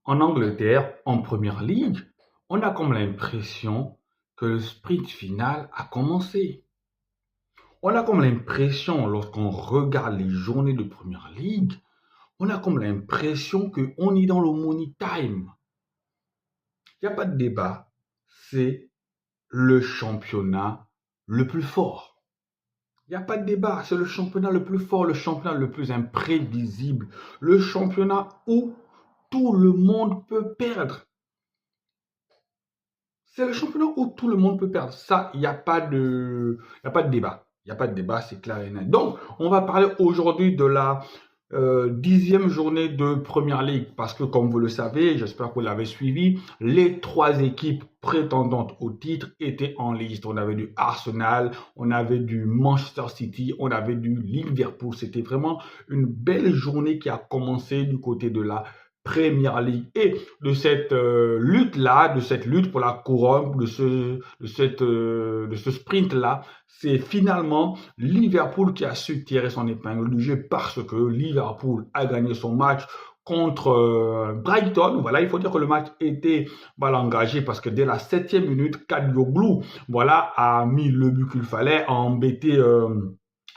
En Angleterre, en Première Ligue, on a comme l'impression que le sprint final a commencé. On a comme l'impression, lorsqu'on regarde les journées de Première Ligue, on a comme l'impression qu'on est dans le money time. Il n'y a pas de débat. C'est le championnat le plus fort. Il n'y a pas de débat. C'est le championnat le plus fort, le championnat le plus imprévisible, le championnat où tout le monde peut perdre. C'est le championnat où tout le monde peut perdre. Ça, il y a pas de débat. Il n'y a pas de débat, c'est clair et net. Donc, on va parler aujourd'hui de la 10e journée de Première Ligue. Parce que, comme vous le savez, j'espère que vous l'avez suivi, les trois équipes prétendantes au titre étaient en liste. On avait du Arsenal, on avait du Manchester City, on avait du Liverpool. C'était vraiment une belle journée qui a commencé du côté de la Première Ligue et de cette lutte-là, de cette lutte pour la couronne, de ce sprint-là, c'est finalement Liverpool qui a su tirer son épingle du jeu parce que Liverpool a gagné son match contre Brighton. Voilà, il faut dire que le match était mal engagé parce que dès la 7e minute, Kadioglu, voilà, a mis le but qu'il fallait, a embêté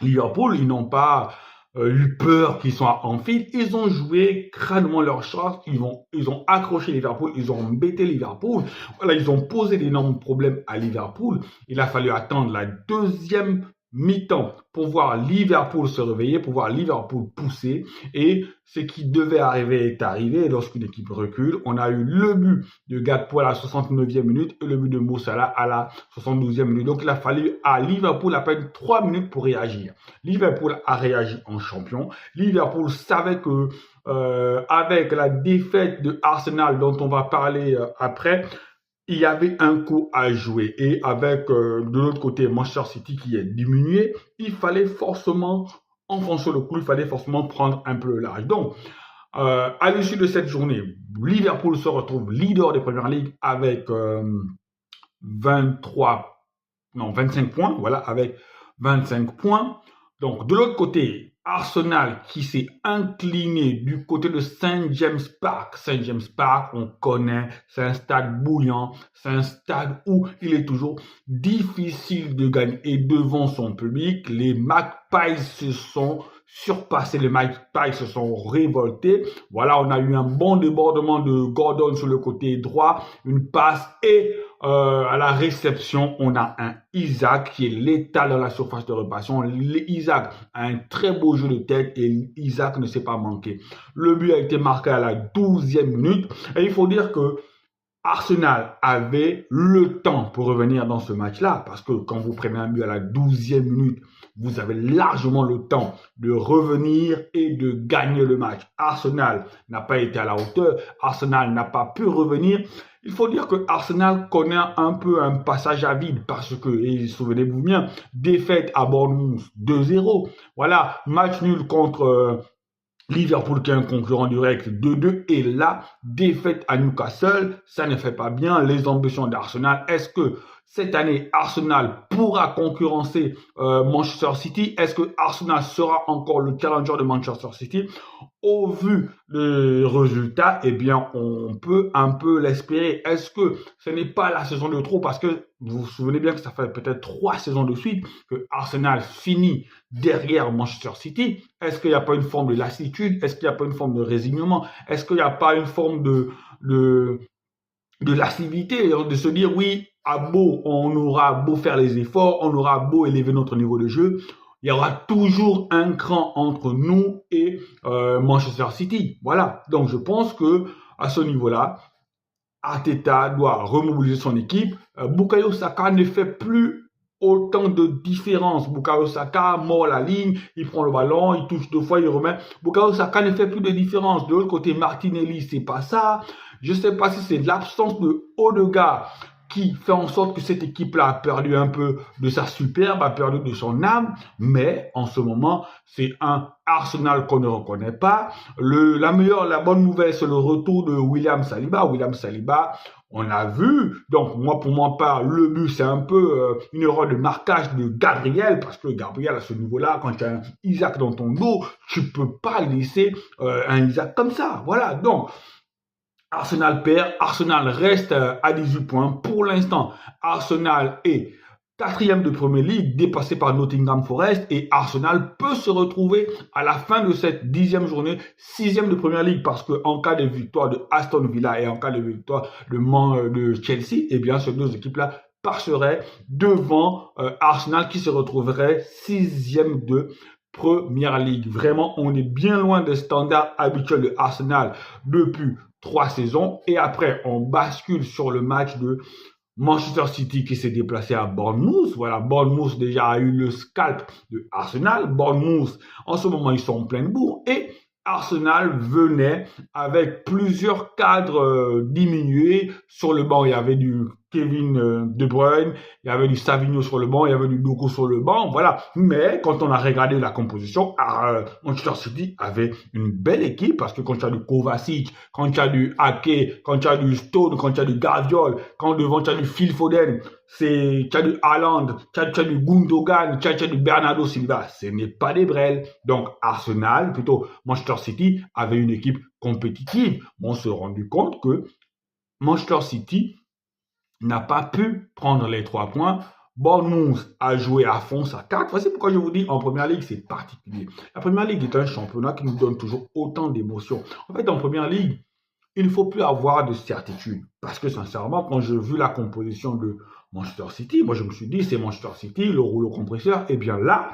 Liverpool. Ils n'ont pas eu peur qu'ils soient en file. Ils ont joué crânement leur chance. Ils ont accroché Liverpool. Ils ont embêté Liverpool. Voilà, ils ont posé d'énormes problèmes à Liverpool. Il a fallu attendre la deuxième mi-temps pour voir Liverpool se réveiller, pour voir Liverpool pousser. Et ce qui devait arriver est arrivé. Lorsqu'une équipe recule, on a eu le but de Gakpo à la 69e minute et le but de Mo Salah à la 72e minute. Donc il a fallu à Liverpool à peine 3 minutes pour réagir. Liverpool a réagi en champion. Liverpool savait que avec la défaite de Arsenal dont on va parler après, il y avait un coup à jouer. Et avec de l'autre côté Manchester City qui est diminué, il fallait forcément enfoncer le clou, il fallait forcément prendre un peu le large. Donc, à l'issue de cette journée, Liverpool se retrouve leader des Premières Ligues avec 25 points, voilà, avec 25 points. Donc, de l'autre côté, Arsenal qui s'est incliné du côté de Saint James Park. Saint James Park, on connaît, c'est un stade bouillant, c'est un stade où il est toujours difficile de gagner. Et devant son public, les Magpies se sont surpassés, les Magpies se sont révoltés. Voilà, on a eu un bon débordement de Gordon sur le côté droit, une passe et à la réception, on a un Isaac qui est létal dans la surface de réparation. Isaac a un très beau jeu de tête et Isaac ne s'est pas manqué. Le but a été marqué à la 12e minute. Et il faut dire que Arsenal avait le temps pour revenir dans ce match-là, parce que quand vous prenez un but à la 12e minute, vous avez largement le temps de revenir et de gagner le match. Arsenal n'a pas été à la hauteur, Arsenal n'a pas pu revenir. Il faut dire que Arsenal connaît un peu un passage à vide parce que, et souvenez-vous bien, défaite à Bournemouth 2-0. Voilà, match nul contre Liverpool qui est un concurrent direct 2-2 et là, défaite à Newcastle, ça ne fait pas bien les ambitions d'Arsenal. Est-ce que cette année, Arsenal pourra concurrencer Manchester City? Est-ce que Arsenal sera encore le challenger de Manchester City? Au vu des résultats, eh bien, on peut un peu l'espérer. Est-ce que ce n'est pas la saison de trop? Parce que vous vous souvenez bien que ça fait peut-être 3 saisons de suite que Arsenal finit derrière Manchester City. Est-ce qu'il n'y a pas une forme de lassitude? Est-ce qu'il n'y a pas une forme de résignement? Est-ce qu'il n'y a pas une forme de lascivité, de se dire oui, on aura beau faire les efforts, on aura beau élever notre niveau de jeu, il y aura toujours un cran entre nous et Manchester City. Voilà. Donc je pense que à ce niveau-là, Arteta doit remobiliser son équipe. Bukayo Saka ne fait plus autant de différence. Bukayo Saka mord la ligne, il prend le ballon, il touche 2 fois, il remet. Bukayo Saka ne fait plus de différence. De l'autre côté, Martinelli, c'est pas ça. Je ne sais pas si c'est l'absence de Odegaard qui fait en sorte que cette équipe-là a perdu un peu de sa superbe, a perdu de son âme, mais en ce moment, c'est un Arsenal qu'on ne reconnaît pas. La bonne nouvelle, c'est le retour de William Saliba. William Saliba, on a vu, donc moi pour moi part, le but c'est un peu une erreur de marquage de Gabriel, parce que Gabriel à ce niveau-là, quand tu as un Isaac dans ton dos, tu peux pas laisser un Isaac comme ça. Voilà, donc Arsenal perd, Arsenal reste à 18 points. Pour l'instant, Arsenal est quatrième de Premier League, dépassé par Nottingham Forest, et Arsenal peut se retrouver à la fin de cette 10e journée, 6e de Premier League, parce qu'en cas de victoire de Aston Villa et en cas de victoire de Chelsea, eh bien, ces deux équipes-là passeraient devant Arsenal qui se retrouverait 6e de Première Ligue. Vraiment, on est bien loin des standards habituels de Arsenal depuis 3 saisons. Et après, on bascule sur le match de Manchester City qui s'est déplacé à Bournemouth. Voilà, Bournemouth déjà a eu le scalp de Arsenal. Bournemouth, en ce moment, ils sont en pleine bourre. Et Arsenal venait avec plusieurs cadres diminués. Sur le banc, il y avait du Kevin De Bruyne, il y avait du Savinho sur le banc, il y avait du Doku sur le banc, voilà. Mais quand on a regardé la composition, Manchester City avait une belle équipe parce que quand tu as du Kovacic, quand tu as du Ake, quand tu as du Stone, quand tu as du Gaviol, quand devant tu as du Phil Foden, tu as du Haaland, tu as du Gundogan, tu as du Bernardo Silva, ce n'est pas des brels. Donc Arsenal, plutôt Manchester City, avait une équipe compétitive. On s'est rendu compte que Manchester City n'a pas pu prendre les 3 points. Bournemouth a joué à fond sa carte. Voici pourquoi je vous dis, en Première Ligue, c'est particulier. La Première Ligue est un championnat qui nous donne toujours autant d'émotions. En fait, en Première Ligue, il ne faut plus avoir de certitude. Parce que sincèrement, quand j'ai vu la composition de Manchester City, moi je me suis dit, c'est Manchester City, le rouleau compresseur. Et bien là,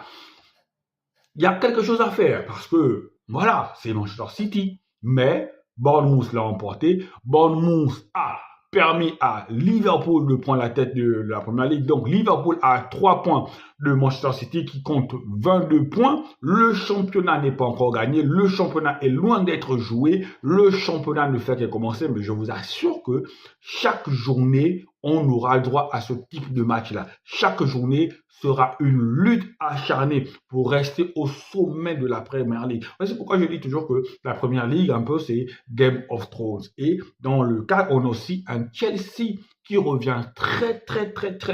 il y a quelque chose à faire. Parce que, voilà, c'est Manchester City. Mais Bournemouth l'a emporté. Bournemouth a permis à Liverpool de prendre la tête de la Première Ligue. Donc Liverpool a 3 points de Manchester City qui compte 22 points. Le championnat n'est pas encore gagné. Le championnat est loin d'être joué. Le championnat ne fait que commencer. Mais je vous assure que chaque journée, on aura le droit à ce type de match-là. Chaque journée sera une lutte acharnée pour rester au sommet de la Première Ligue. C'est pourquoi je dis toujours que la Première Ligue, un peu, c'est Game of Thrones. Et dans le cas, on a aussi un Chelsea qui revient très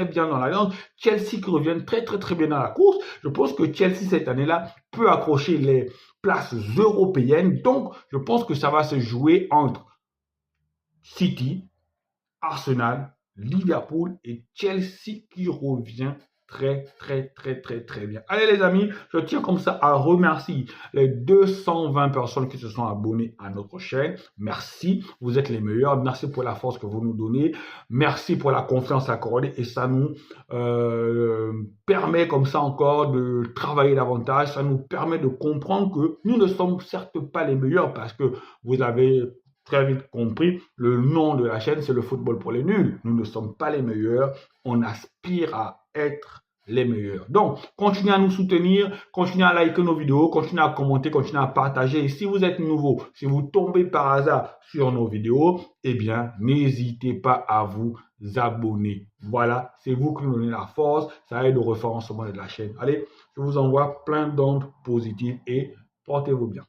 bien dans la lance. Chelsea qui revient très bien dans la course. Je pense que Chelsea, cette année-là, peut accrocher les places européennes. Donc, je pense que ça va se jouer entre City, Arsenal, Liverpool et Chelsea qui revient très bien. Allez les amis, je tiens comme ça à remercier les 220 personnes qui se sont abonnées à notre chaîne. Merci, vous êtes les meilleurs. Merci pour la force que vous nous donnez. Merci pour la confiance accordée et ça nous permet comme ça encore de travailler davantage. Ça nous permet de comprendre que nous ne sommes certes pas les meilleurs parce que vous avez très vite compris, le nom de la chaîne, c'est le football pour les nuls. Nous ne sommes pas les meilleurs, on aspire à être les meilleurs. Donc, continuez à nous soutenir, continuez à liker nos vidéos, continuez à commenter, continuez à partager. Et si vous êtes nouveau, si vous tombez par hasard sur nos vidéos, eh bien, n'hésitez pas à vous abonner. Voilà, c'est vous qui nous donnez la force, ça aide au référencement de la chaîne. Allez, je vous envoie plein d'ondes positives et portez-vous bien.